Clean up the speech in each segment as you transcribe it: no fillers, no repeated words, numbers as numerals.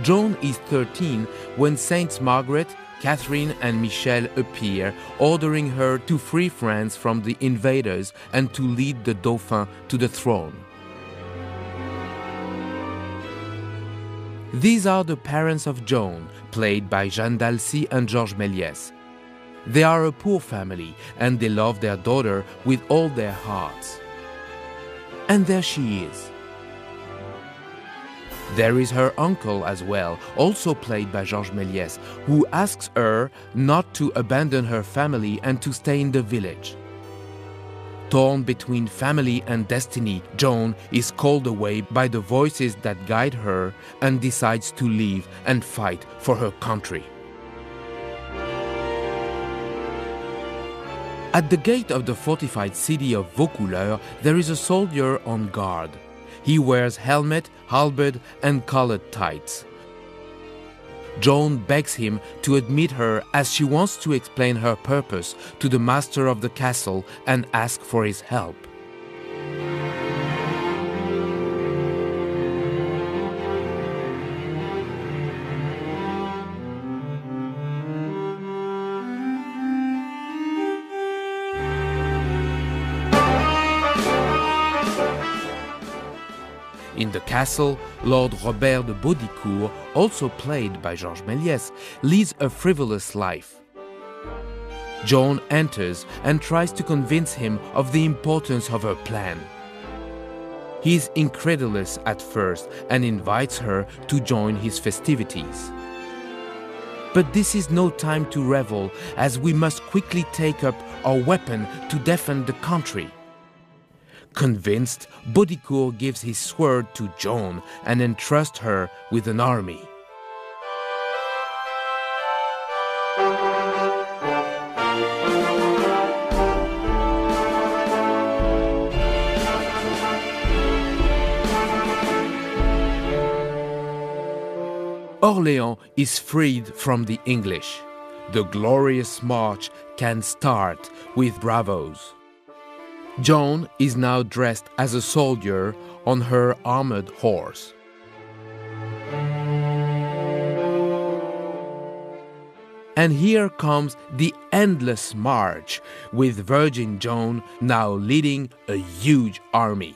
Joan is 13 when Saints Margaret, Catherine and Michel appear, ordering her to free France from the invaders and to lead the Dauphin to the throne. These are the parents of Joan, played by Jeanne and George Méliès. They are a poor family and they love their daughter with all their hearts. And there she is. There is her uncle as well, also played by George Méliès, who asks her not to abandon her family and to stay in the village. Torn between family and destiny, Joan is called away by the voices that guide her and decides to leave and fight for her country. At the gate of the fortified city of Vaucouleurs, there is a soldier on guard. He wears helmet, halberd, and colored tights. Joan begs him to admit her as she wants to explain her purpose to the master of the castle and ask for his help. In the castle, Lord Robert de Baudricourt, also played by George Méliès, leads a frivolous life. Joan enters and tries to convince him of the importance of her plan. He is incredulous at first and invites her to join his festivities. But this is no time to revel, as we must quickly take up our weapon to defend the country. Convinced, Baudricourt gives his sword to Joan and entrusts her with an army. Orléans is freed from the English. The glorious march can start with bravos. Joan is now dressed as a soldier on her armored horse. And here comes the endless march, with Virgin Joan now leading a huge army.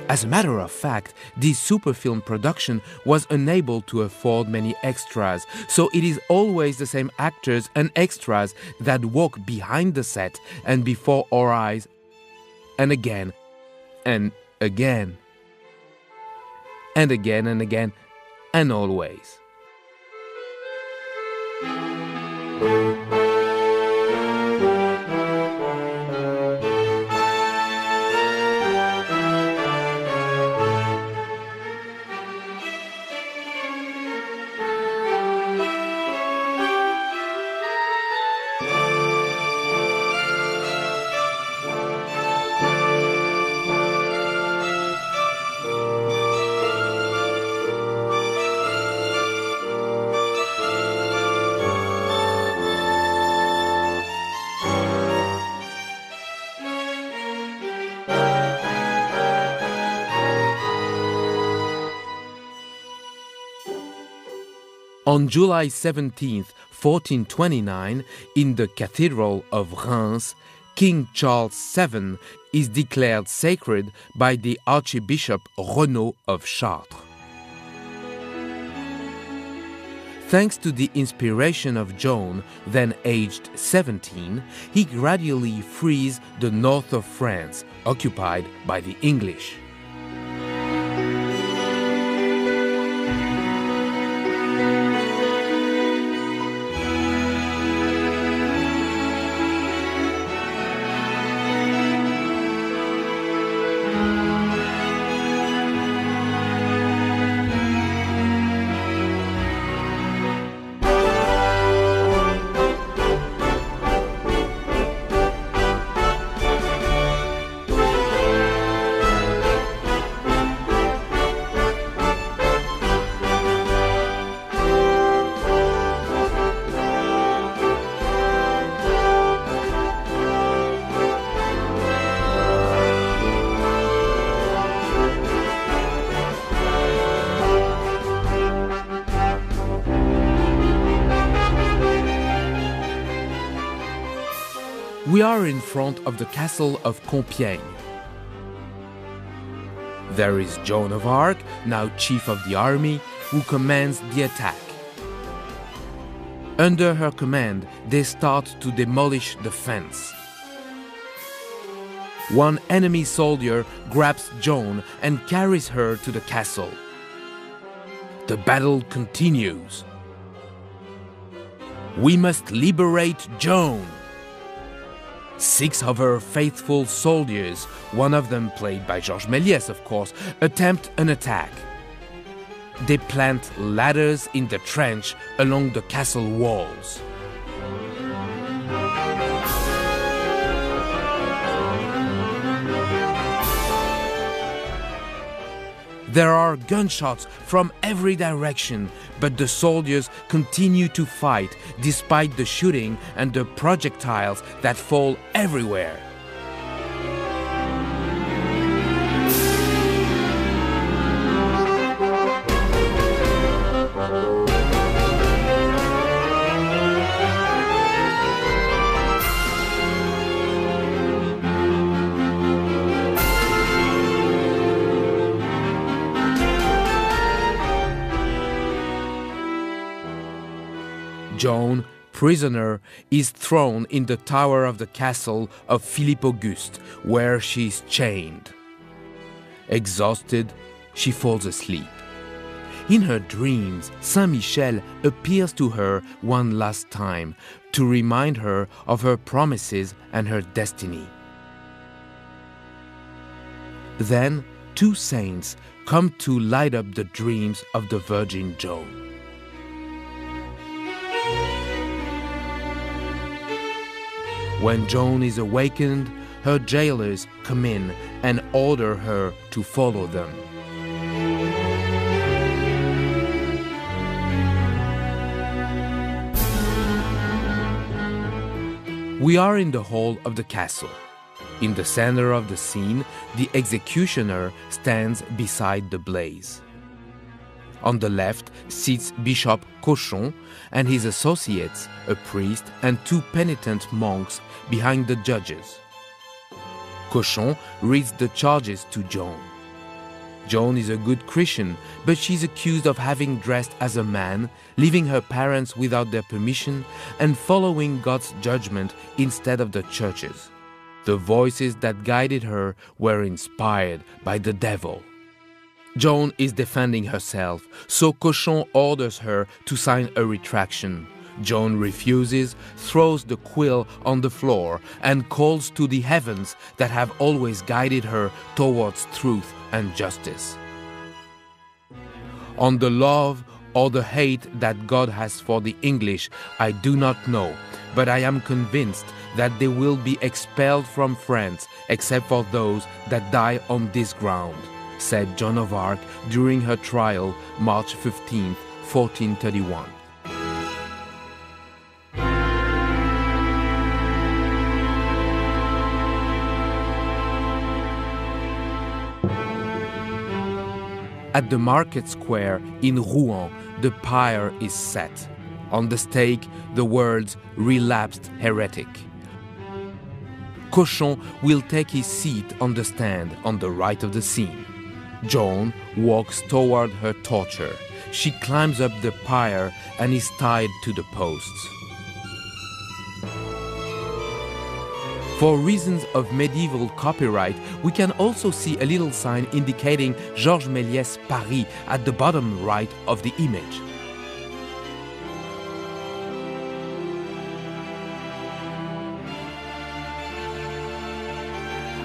As a matter of fact, this superfilm production was unable to afford many extras, so it is always the same actors and extras that walk behind the set and before our eyes, and again, and again, and again, and again, and always. On July 17, 1429, in the Cathedral of Reims, King Charles VII is declared sacred by the Archbishop Renaud of Chartres. Thanks to the inspiration of Joan, then aged 17, he gradually frees the north of France, occupied by the English. We are in front of the castle of Compiègne. There is Joan of Arc, now chief of the army, who commands the attack. Under her command, they start to demolish the fence. One enemy soldier grabs Joan and carries her to the castle. The battle continues. We must liberate Joan. 6 of her faithful soldiers, one of them played by George Méliès, of course, attempt an attack. They plant ladders in the trench along the castle walls. There are gunshots from every direction, but the soldiers continue to fight despite the shooting and the projectiles that fall everywhere. Joan, prisoner, is thrown in the tower of the castle of Philippe Auguste, where she is chained. Exhausted, she falls asleep. In her dreams, Saint Michel appears to her one last time to remind her of her promises and her destiny. Then, 2 saints come to light up the dreams of the Virgin Joan. When Joan is awakened, her jailers come in and order her to follow them. We are in the hall of the castle. In the center of the scene, the executioner stands beside the blaze. On the left sits Bishop Cochon and his associates, a priest and 2 penitent monks behind the judges. Cochon reads the charges to Joan. Joan is a good Christian, but she's accused of having dressed as a man, leaving her parents without their permission, and following God's judgment instead of the church's. The voices that guided her were inspired by the devil. Joan is defending herself, so Cochon orders her to sign a retraction. Joan refuses, throws the quill on the floor, and calls to the heavens that have always guided her towards truth and justice. On the love or the hate that God has for the English, I do not know, but I am convinced that they will be expelled from France except for those that die on this ground, said Joan of Arc during her trial, March 15, 1431. At the market square in Rouen, the pyre is set. On the stake, the words "relapsed heretic." Cochon will take his seat on the stand on the right of the scene. Joan walks toward her torture. She climbs up the pyre and is tied to the posts. For reasons of medieval copyright, we can also see a little sign indicating George Méliès Paris at the bottom right of the image.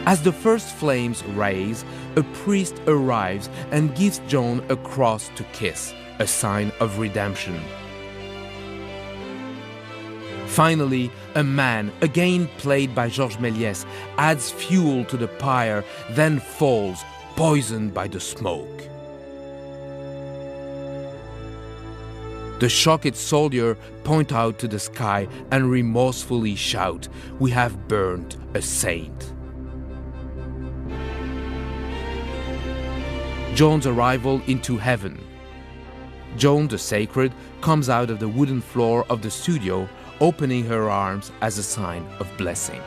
As the first flames raise, a priest arrives and gives Joan a cross to kiss, a sign of redemption. Finally, a man, again played by George Méliès, adds fuel to the pyre, then falls, poisoned by the smoke. The shocked soldier point out to the sky and remorsefully shout, "We have burnt a saint." Joan's arrival into heaven. Joan the Sacred comes out of the wooden floor of the studio, opening her arms as a sign of blessing.